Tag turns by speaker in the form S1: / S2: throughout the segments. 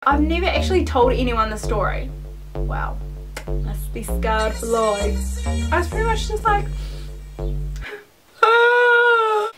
S1: I've never actually told anyone the story. Wow, must be scarred for life. I was pretty much just like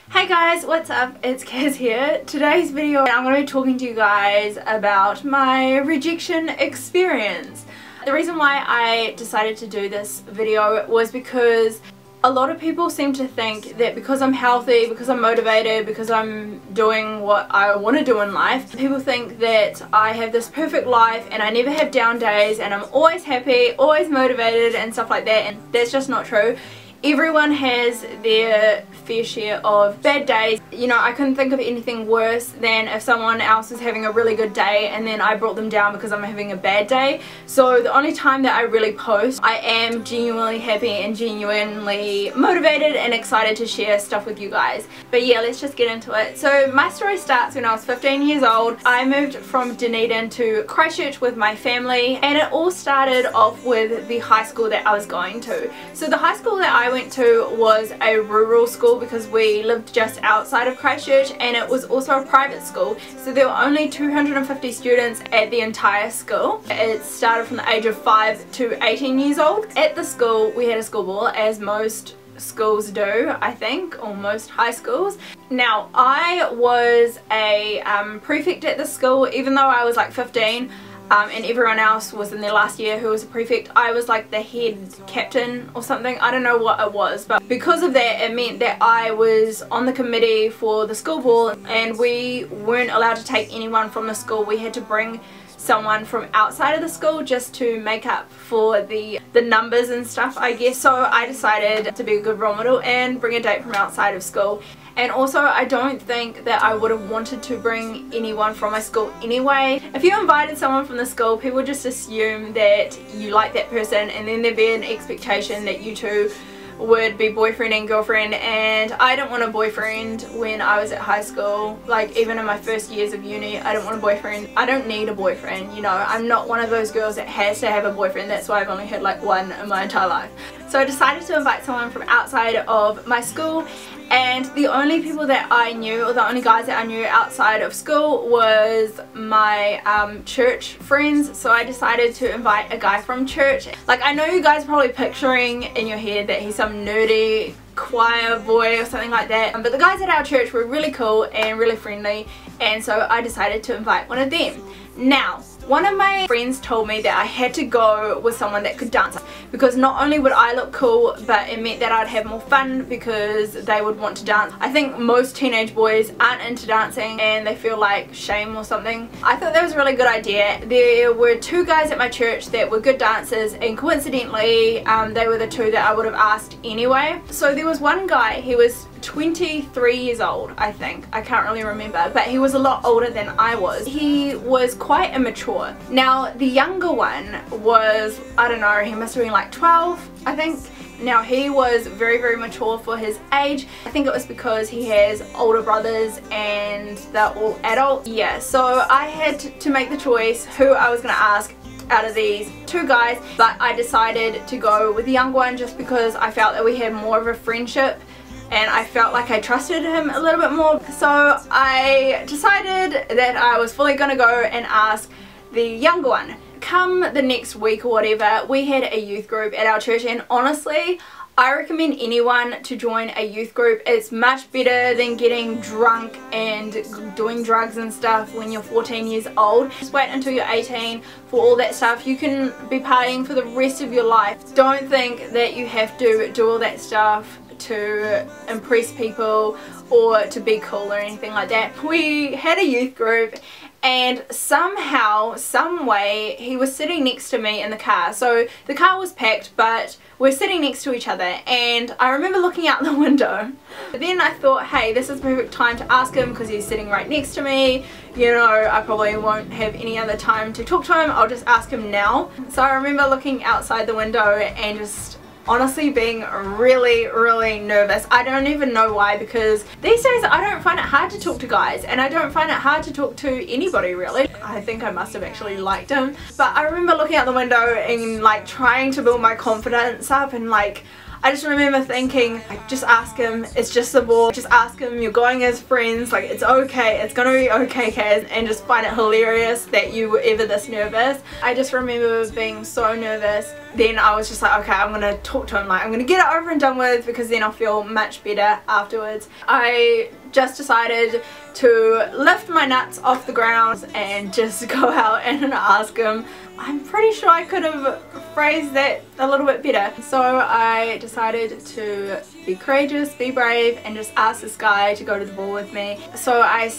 S1: Hey guys, what's up? It's Kaz here. Today's video I'm going to be talking to you guys about my rejection experience. The reason why I decided to do this video was because a lot of people seem to think that because I'm healthy, because I'm motivated, because I'm doing what I want to do in life, people think that I have this perfect life and I never have down days and I'm always happy, always motivated and stuff like that, and that's just not true. Everyone has their fair share of bad days. You know, I couldn't think of anything worse than if someone else is having a really good day and then I brought them down because I'm having a bad day. So the only time that I really post, I am genuinely happy and genuinely motivated and excited to share stuff with you guys. But yeah, let's just get into it. So my story starts when I was 15 years old. I moved from Dunedin to Christchurch with my family, and it all started off with the high school that I was going to. So the high school that I went to was a rural school because we lived just outside of Christchurch, and it was also a private school, so there were only 250 students at the entire school. It started from the age of 5 to 18 years old. At the school we had a school ball, as most schools do, I think, or most high schools. Now I was a prefect at the school, even though I was like 15. And everyone else was in their last year who was a prefect. I was like the head captain or something. I don't know what it was, but because of that it meant that I was on the committee for the school ball, and we weren't allowed to take anyone from the school. We had to bring someone from outside of the school just to make up for the numbers and stuff, I guess. So I decided to be a good role model and bring a date from outside of school. And also, I don't think that I would have wanted to bring anyone from my school anyway. If you invited someone from the school, people just assume that you like that person, and then there'd be an expectation that you two would be boyfriend and girlfriend, and I didn't want a boyfriend when I was at high school. Like, even in my first years of uni, I didn't want a boyfriend. I don't need a boyfriend, you know. I'm not one of those girls that has to have a boyfriend. That's why I've only had like one in my entire life. So I decided to invite someone from outside of my school, and the only people that I knew, or the only guys that I knew outside of school, was my church friends. So I decided to invite a guy from church. Like, I know you guys are probably picturing in your head that he's some nerdy choir boy or something like that, but the guys at our church were really cool and really friendly, and so I decided to invite one of them. Now, one of my friends told me that I had to go with someone that could dance, because not only would I look cool, but it meant that I'd have more fun because they would want to dance. I think most teenage boys aren't into dancing and they feel like shame or something. I thought that was a really good idea. There were two guys at my church that were good dancers, and coincidentally they were the two that I would have asked anyway. So there was one guy, he was 23 years old, I think. I can't really remember, but he was a lot older than I was. He was quite immature. Now the younger one was, I don't know, he must have been like 12, I think. Now he was very, very mature for his age. I think it was because he has older brothers and they're all adults. Yeah, so I had to make the choice who I was going to ask out of these two guys, but I decided to go with the young one just because I felt that we had more of a friendship and I felt like I trusted him a little bit more. So I decided that I was fully going to go and ask the younger one. Come the next week or whatever, we had a youth group at our church, and honestly I recommend anyone to join a youth group. It's much better than getting drunk and doing drugs and stuff when you're 14 years old. Just wait until you're 18 for all that stuff. You can be partying for the rest of your life. Don't think that you have to do all that stuff to impress people or to be cool or anything like that. We had a youth group, and somehow, some way, he was sitting next to me in the car. So the car was packed, but we're sitting next to each other, and I remember looking out the window. But then I thought, hey, this is the perfect time to ask him because he's sitting right next to me. You know, I probably won't have any other time to talk to him. I'll just ask him now. So I remember looking outside the window and just honestly being really, really nervous. I don't even know why, because these days I don't find it hard to talk to guys, and I don't find it hard to talk to anybody really. I think I must have actually liked him, but I remember looking out the window and like trying to build my confidence up, and like I just remember thinking, like, just ask him, it's just a ball, just ask him, you're going as friends, like, it's okay, it's gonna be okay, Kaz, and just find it hilarious that you were ever this nervous. I just remember being so nervous. Then I was just like, okay, I'm gonna talk to him, like, I'm gonna get it over and done with, because then I'll feel much better afterwards. I just decided to lift my nuts off the ground and just go out and ask him. I'm pretty sure I could have phrased that a little bit better. So I decided to be courageous, be brave, and just ask this guy to go to the ball with me. So I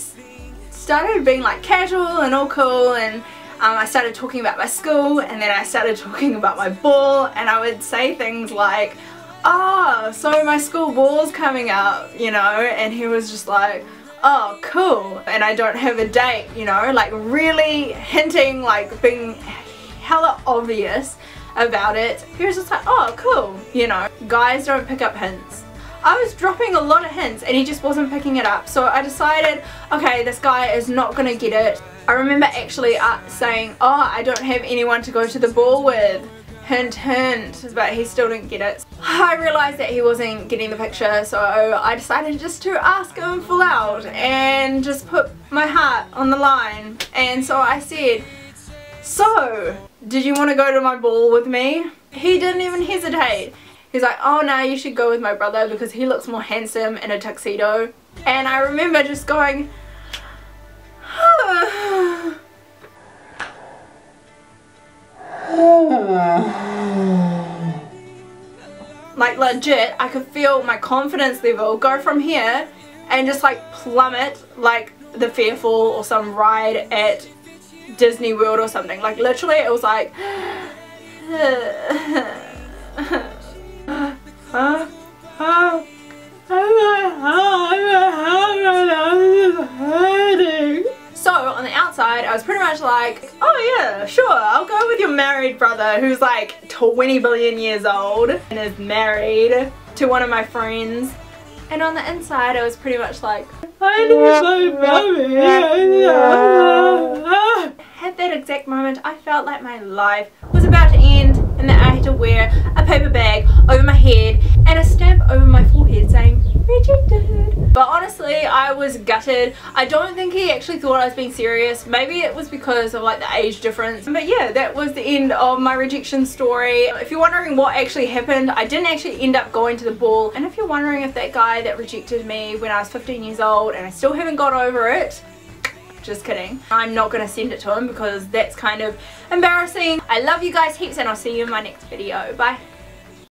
S1: started being like casual and all cool, and I started talking about my school, and then I started talking about my ball, and I would say things like, oh, so my school ball's coming up, you know, and he was just like, oh, cool, and I don't have a date, you know, like really hinting, like being hella obvious about it. He was just like, oh, cool, you know. Guys don't pick up hints. I was dropping a lot of hints and he just wasn't picking it up, so I decided, okay, this guy is not gonna get it. I remember actually saying, oh, I don't have anyone to go to the ball with. Hint, hint, but he still didn't get it. I realised that he wasn't getting the picture, so I decided just to ask him full out and just put my heart on the line. And so I said, so, did you want to go to my ball with me? He didn't even hesitate. He's like, oh no, you should go with my brother because he looks more handsome in a tuxedo. And I remember just going, like legit, I could feel my confidence level go from here and just like plummet like the Fearful or some ride at Disney World or something. Like literally it was like so on the outside I was pretty much like, oh yeah, sure, I'll go with your married brother who's like 20 billion years old and is married to one of my friends. And on the inside I was pretty much like, I need my mommy. At that exact moment I felt like my life was about to end and that I had to wear a paper bag over my head and a stamp over my forehead saying rejected. But honestly I was gutted. I don't think he actually thought I was being serious. Maybe it was because of like the age difference. But yeah, that was the end of my rejection story. If you're wondering what actually happened, I didn't actually end up going to the ball. And if you're wondering if that guy that rejected me when I was 15 years old and I still haven't got over it, just kidding. I'm not going to send it to him because that's kind of embarrassing. I love you guys heaps and I'll see you in my next video. Bye.